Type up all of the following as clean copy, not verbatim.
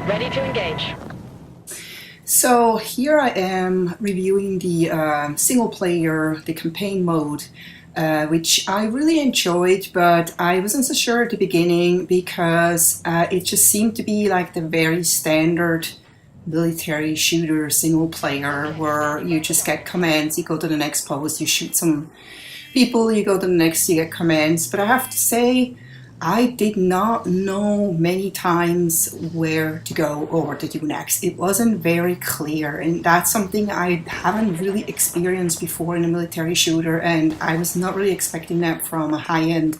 Ready to engage. So here I am reviewing the single player, the campaign mode, which I really enjoyed, but I wasn't so sure at the beginning because it just seemed to be like the very standard military shooter single player where you just get commands, you go to the next post, you shoot some people, you go to the next, you get commands. But I have to say, I did not know many times where to go or what to do next. It wasn't very clear, and that's something I haven't really experienced before in a military shooter, and I was not really expecting that from a high-end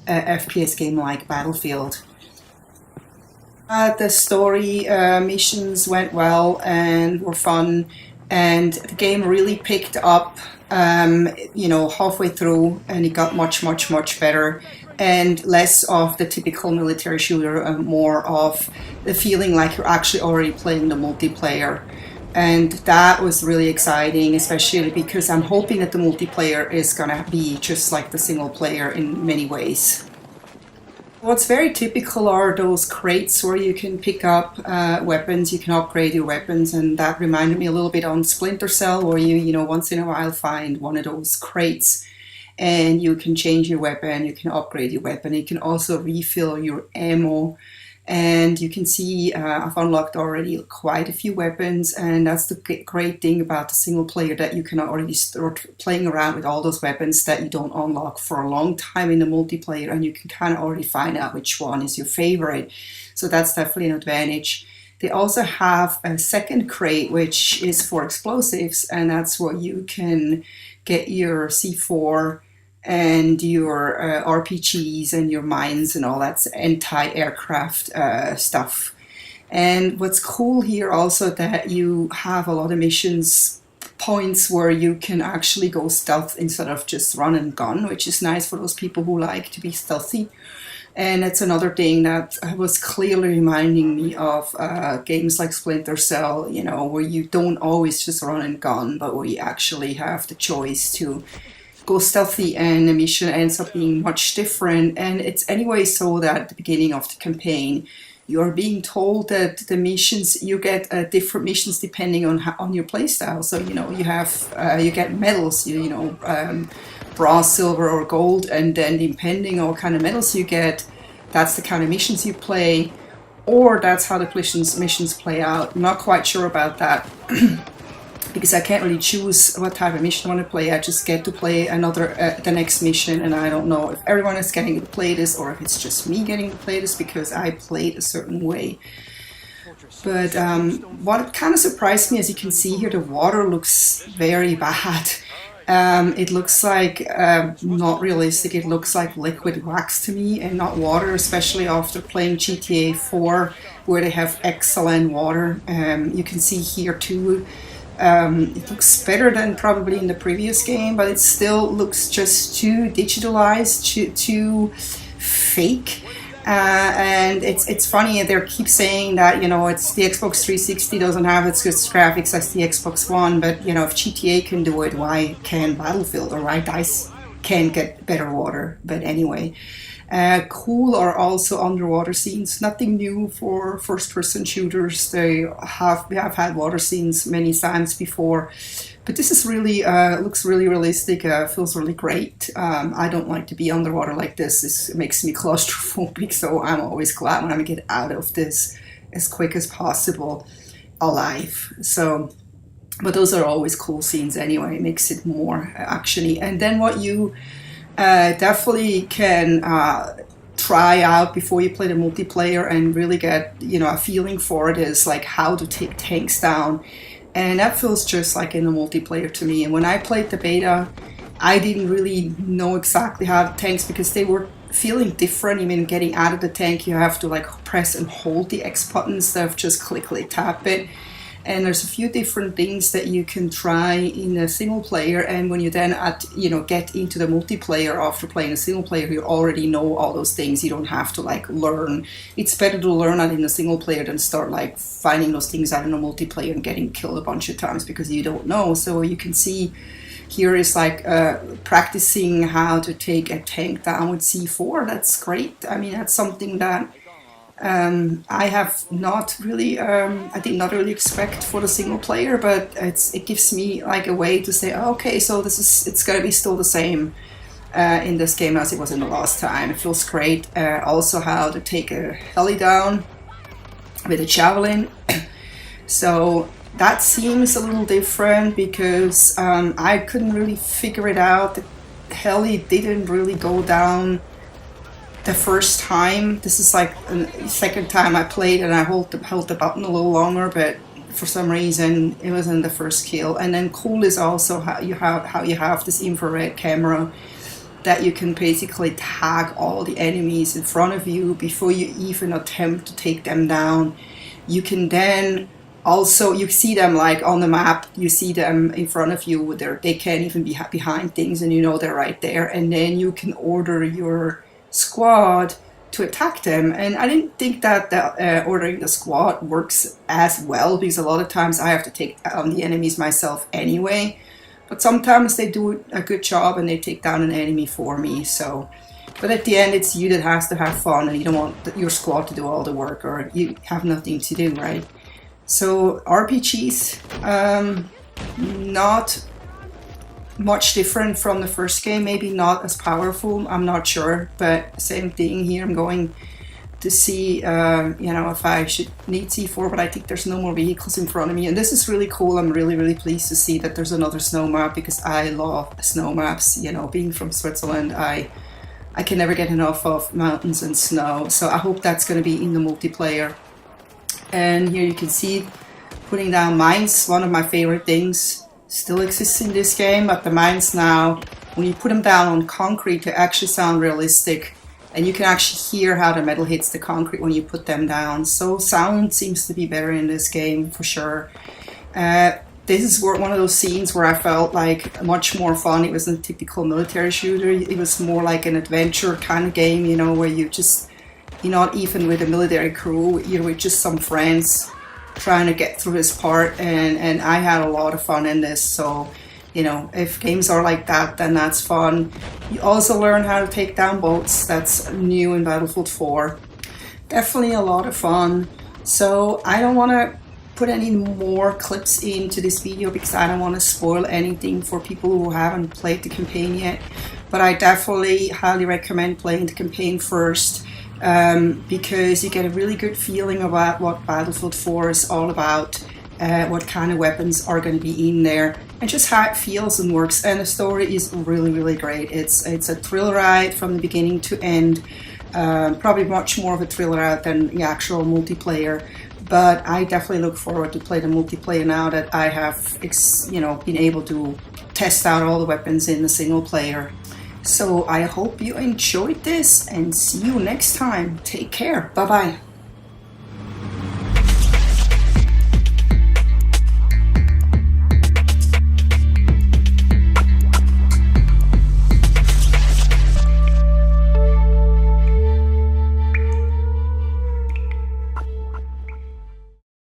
FPS game like Battlefield. The story missions went well and were fun, and the game really picked up, halfway through, and it got much better. And less of the typical military shooter, and more of the feeling like you're actually already playing the multiplayer. And that was really exciting, especially because I'm hoping that the multiplayer is gonna be just like the single player in many ways. What's very typical are those crates where you can pick up weapons, you can upgrade your weapons, and that reminded me a little bit on Splinter Cell, where once in a while find one of those crates and you can change your weapon, you can upgrade your weapon, you can also refill your ammo. And you can see I've unlocked already quite a few weapons, and that's the great thing about the single player, that you can already start playing around with all those weapons that you don't unlock for a long time in the multiplayer, and you can kind of already find out which one is your favorite. So that's definitely an advantage. They also have a second crate, which is for explosives, and that's where you can get your C4 and your RPGs and your mines and all that anti-aircraft stuff. And what's cool here also, that you have a lot of missions points where you can actually go stealth instead of just run and gun, which is nice for those people who like to be stealthy. And it's another thing that was clearly reminding me of games like Splinter Cell, where you don't always just run and gun, but where you actually have the choice to go stealthy, and the mission ends up being much different. And it's anyway so that at the beginning of the campaign, you're being told that the missions, you get different missions depending on your playstyle. So you get medals, brass, silver, or gold, and then depending on what kind of medals you get, that's the kind of missions you play, or that's how the missions play out. I'm not quite sure about that. Because I can't really choose what type of mission I want to play. I just get to play the next mission, and I don't know if everyone is getting to play this or if it's just me getting to play this because I played a certain way. But what kind of surprised me, as you can see here, the water looks very bad. It looks like not realistic. It looks like liquid wax to me and not water, especially after playing GTA 4, where they have excellent water. You can see here too. It looks better than probably in the previous game, but it still looks just too digitalized, too fake. And it's funny, they keep saying that it's the Xbox 360 doesn't have its good graphics as the Xbox One, but if GTA can do it, why can Battlefield or why DICE can get better water? But anyway. Cool are also underwater scenes. Nothing new for first-person shooters. We have had water scenes many times before, but this is really looks really realistic. Feels really great. I don't like to be underwater like this. This makes me claustrophobic, so I'm always glad when I get out of this as quick as possible, alive. So. But those are always cool scenes anyway. It makes it more actiony. And then what you definitely can try out before you play the multiplayer and really get a feeling for it is like how to take tanks down, and that feels just like in the multiplayer to me. And when I played the beta, I didn't really know exactly how the tanks, because they were feeling different. Even getting out of the tank, you have to like press and hold the X button instead of just click tap it. And there's a few different things that you can try in a single player, and when you then get into the multiplayer after playing a single player, you already know all those things. You don't have to like learn. It's better to learn that in a single player than start like finding those things out in a multiplayer and getting killed a bunch of times because you don't know. So you can see here is like practicing how to take a tank down with C4. That's great. I mean, that's something that I have not really, I did not really expect for the single player, but it gives me like a way to say, oh, okay, so it's gonna be still the same in this game as it was in the last time. It feels great. Also how to take a heli down with a javelin. So that seems a little different because I couldn't really figure it out. The heli didn't really go down the first time. This is like the second time I played and I held the button a little longer, but for some reason it wasn't the first kill. And then cool is also how you have this infrared camera that you can basically tag all the enemies in front of you before you even attempt to take them down. You can then also, you see them like on the map, you see them in front of you, they can't even be behind things and you know they're right there, and then you can order your squad to attack them. And I didn't think that ordering the squad works as well, because a lot of times I have to take on the enemies myself anyway. But sometimes they do a good job and they take down an enemy for me. So, but at the end, it's you that has to have fun, and you don't want your squad to do all the work, or you have nothing to do, right? So RPGs, not much different from the first game, maybe not as powerful, I'm not sure, but same thing here. I'm going to see, if I should need C4, but I think there's no more vehicles in front of me. And this is really cool. I'm really, really pleased to see that there's another snow map, because I love snow maps. Being from Switzerland, I can never get enough of mountains and snow. So I hope that's going to be in the multiplayer. And here you can see putting down mines, one of my favorite things. Still exists in this game, but the mines now, when you put them down on concrete, they actually sound realistic. And you can actually hear how the metal hits the concrete when you put them down. So sound seems to be better in this game for sure. This is one of those scenes where I felt like much more fun. It wasn't a typical military shooter. It was more like an adventure kind of game, where you're not even with a military crew, you're with just some friends trying to get through this part. And I had a lot of fun in this. So if games are like that, then that's fun. You also learn how to take down boats. That's new in Battlefield 4. Definitely a lot of fun. So I don't want to put any more clips into this video because I don't want to spoil anything for people who haven't played the campaign yet. But I definitely highly recommend playing the campaign first, because you get a really good feeling about what Battlefield 4 is all about. What kind of weapons are going to be in there, and just how it feels and works. And the story is really, really great. It's a thrill ride from the beginning to end. Probably much more of a thrill ride than the actual multiplayer. But I definitely look forward to play the multiplayer now that I have, been able to test out all the weapons in the single player. So I hope you enjoyed this, and see you next time. Take care. Bye bye.